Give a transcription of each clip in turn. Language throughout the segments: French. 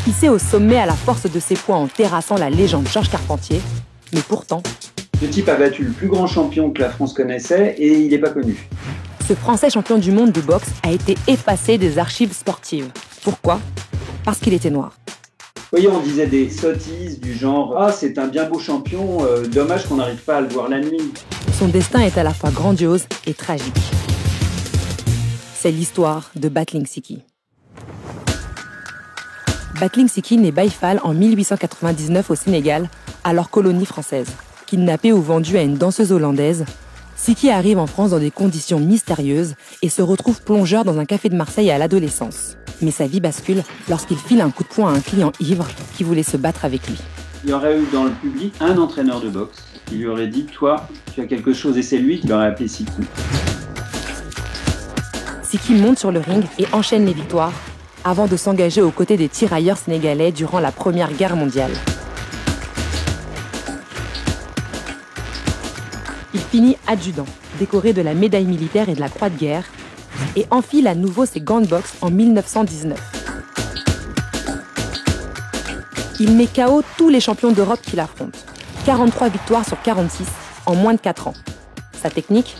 hissé au sommet à la force de ses poings en terrassant la légende Georges Carpentier. Mais pourtant, ce type a battu le plus grand champion que la France connaissait et il n'est pas connu. Ce Français champion du monde de boxe a été effacé des archives sportives. Pourquoi? Parce qu'il était noir. Vous voyez, on disait des sottises du genre « Ah, c'est un bien beau champion, dommage qu'on n'arrive pas à le voir la nuit ». Son destin est à la fois grandiose et tragique. C'est l'histoire de Battling Siki. Battling Siki naît Baïfal en 1899 au Sénégal, alors colonie française. Kidnappé ou vendu à une danseuse hollandaise, Siki arrive en France dans des conditions mystérieuses et se retrouve plongeur dans un café de Marseille à l'adolescence. Mais sa vie bascule lorsqu'il file un coup de poing à un client ivre qui voulait se battre avec lui. Il y aurait eu dans le public un entraîneur de boxe qui lui aurait dit « Toi, tu as quelque chose » et c'est lui qui l'aurait appelé Siki. Siki monte sur le ring et enchaîne les victoires avant de s'engager aux côtés des tirailleurs sénégalais durant la Première Guerre mondiale. Il finit adjudant, décoré de la médaille militaire et de la Croix de guerre, et enfile à nouveau ses gants de boxe en 1919. Il met KO tous les champions d'Europe qu'il affronte. 43 victoires sur 46 en moins de 4 ans. Sa technique?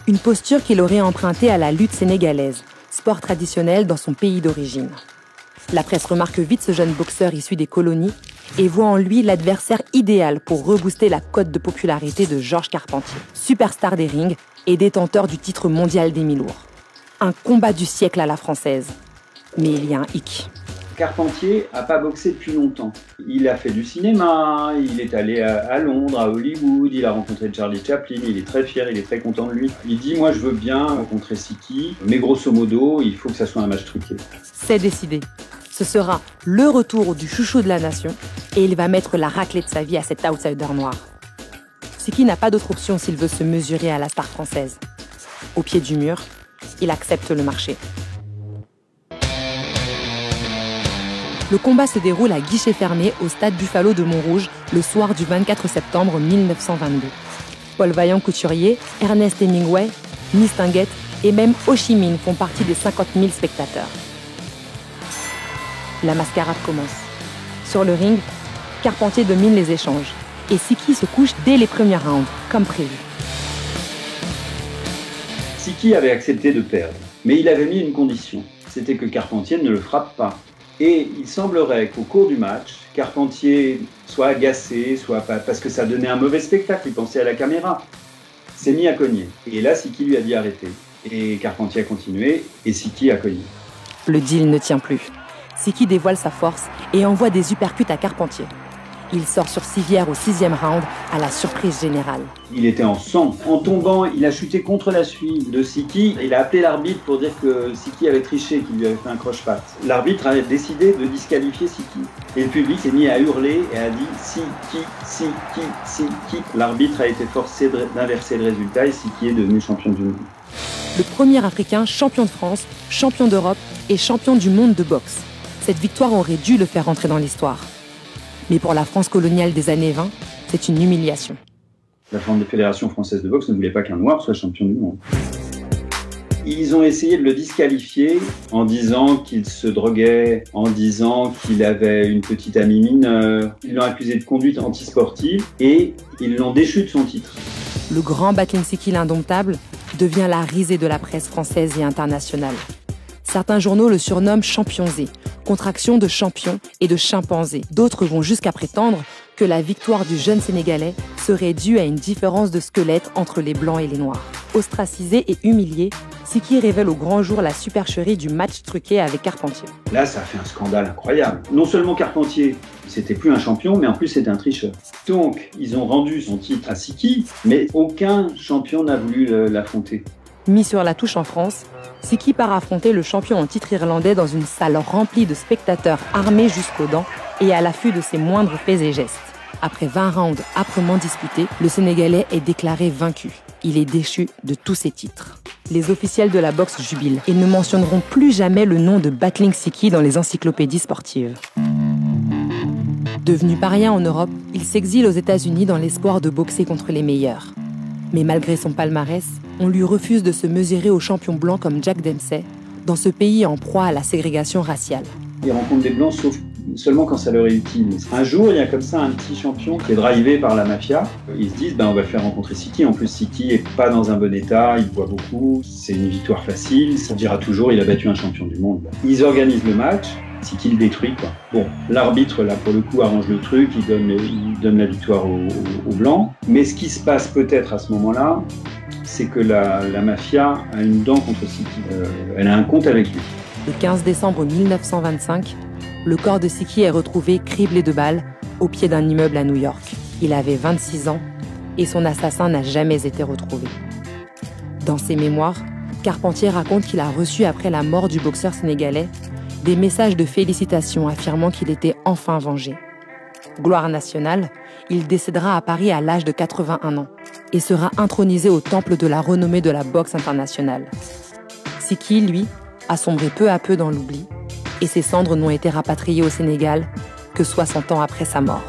Une posture qu'il aurait empruntée à la lutte sénégalaise, sport traditionnel dans son pays d'origine. La presse remarque vite ce jeune boxeur issu des colonies et voit en lui l'adversaire idéal pour rebooster la cote de popularité de Georges Carpentier, superstar des rings et détenteur du titre mondial des mi-lourds. Un combat du siècle à la française. Mais il y a un hic. Carpentier n'a pas boxé depuis longtemps. Il a fait du cinéma, il est allé à Londres, à Hollywood, il a rencontré Charlie Chaplin, il est très fier, il est très content de lui. Il dit « Moi, je veux bien rencontrer Siki, mais grosso modo, il faut que ça soit un match truqué. » C'est décidé. Ce sera le retour du chouchou de la nation et il va mettre la raclée de sa vie à cet outsider noir. Siki n'a pas d'autre option s'il veut se mesurer à la star française. Au pied du mur, il accepte le marché. Le combat se déroule à guichet fermé au stade Buffalo de Montrouge le soir du 24 septembre 1922. Paul Vaillant-Couturier, Ernest Hemingway, Mistinguett et même Ho Chi Minh font partie des 50 000 spectateurs. La mascarade commence. Sur le ring, Carpentier domine les échanges et Siki se couche dès les premiers rounds, comme prévu. Siki avait accepté de perdre, mais il avait mis une condition, c'était que Carpentier ne le frappe pas. Et il semblerait qu'au cours du match, Carpentier soit agacé, soit pas, parce que ça donnait un mauvais spectacle, il pensait à la caméra. S'est mis à cogner. Et là, Siki lui a dit arrêter. Et Carpentier a continué, et Siki a cogné. Le deal ne tient plus. Siki dévoile sa force et envoie des uppercuts à Carpentier. Il sort sur civière au 6e round à la surprise générale. Il était en sang. En tombant, il a chuté contre la cheville de Siki. Il a appelé l'arbitre pour dire que Siki avait triché, qu'il lui avait fait un croche-patte. L'arbitre a décidé de disqualifier Siki. Et le public s'est mis à hurler et a dit « Siki, Siki, Siki ». L'arbitre a été forcé d'inverser le résultat et Siki est devenu champion du monde. Le premier Africain champion de France, champion d'Europe et champion du monde de boxe. Cette victoire aurait dû le faire entrer dans l'histoire. Mais pour la France coloniale des années 20, c'est une humiliation. La Fédération française de boxe ne voulait pas qu'un noir soit champion du monde. Ils ont essayé de le disqualifier en disant qu'il se droguait, en disant qu'il avait une petite amie mineure. Ils l'ont accusé de conduite antisportive et ils l'ont déchu de son titre. Le grand Battling Siki l'indomptable devient la risée de la presse française et internationale. Certains journaux le surnomment Champion Z, contraction de champion et de chimpanzé. D'autres vont jusqu'à prétendre que la victoire du jeune Sénégalais serait due à une différence de squelette entre les Blancs et les Noirs. Ostracisé et humilié, Siki révèle au grand jour la supercherie du match truqué avec Carpentier. Là, ça a fait un scandale incroyable. Non seulement Carpentier, c'était plus un champion, mais en plus c'était un tricheur. Donc, ils ont rendu son titre à Siki, mais aucun champion n'a voulu l'affronter. Mis sur la touche en France, Siki part affronter le champion en titre irlandais dans une salle remplie de spectateurs armés jusqu'aux dents et à l'affût de ses moindres faits et gestes. Après 20 rounds âprement disputés, le Sénégalais est déclaré vaincu. Il est déchu de tous ses titres. Les officiels de la boxe jubilent et ne mentionneront plus jamais le nom de Battling Siki dans les encyclopédies sportives. Devenu paria en Europe, il s'exile aux États-Unis dans l'espoir de boxer contre les meilleurs. Mais malgré son palmarès, on lui refuse de se mesurer aux champions blancs comme Jack Dempsey, dans ce pays en proie à la ségrégation raciale. Il rencontre des blancs sauf seulement quand ça leur est utile. Un jour, il y a comme ça un petit champion qui est drivé par la mafia. Ils se disent, on va faire rencontrer Siki. En plus, Siki est pas dans un bon état, il boit beaucoup, c'est une victoire facile. Ça dira toujours, il a battu un champion du monde. Ils organisent le match. Siki le détruit, quoi. Bon, l'arbitre, là, pour le coup, arrange le truc, il donne la victoire aux Blancs. Mais ce qui se passe peut-être à ce moment-là, c'est que la mafia a une dent contre Siki. Elle a un compte avec lui. Le 15 décembre 1925, le corps de Siki est retrouvé criblé de balles au pied d'un immeuble à New York. Il avait 26 ans et son assassin n'a jamais été retrouvé. Dans ses mémoires, Carpentier raconte qu'il a reçu après la mort du boxeur sénégalais des messages de félicitations affirmant qu'il était enfin vengé. Gloire nationale, il décédera à Paris à l'âge de 81 ans et sera intronisé au temple de la renommée de la boxe internationale. Siki, lui, a sombré peu à peu dans l'oubli et ses cendres n'ont été rapatriées au Sénégal que 60 ans après sa mort.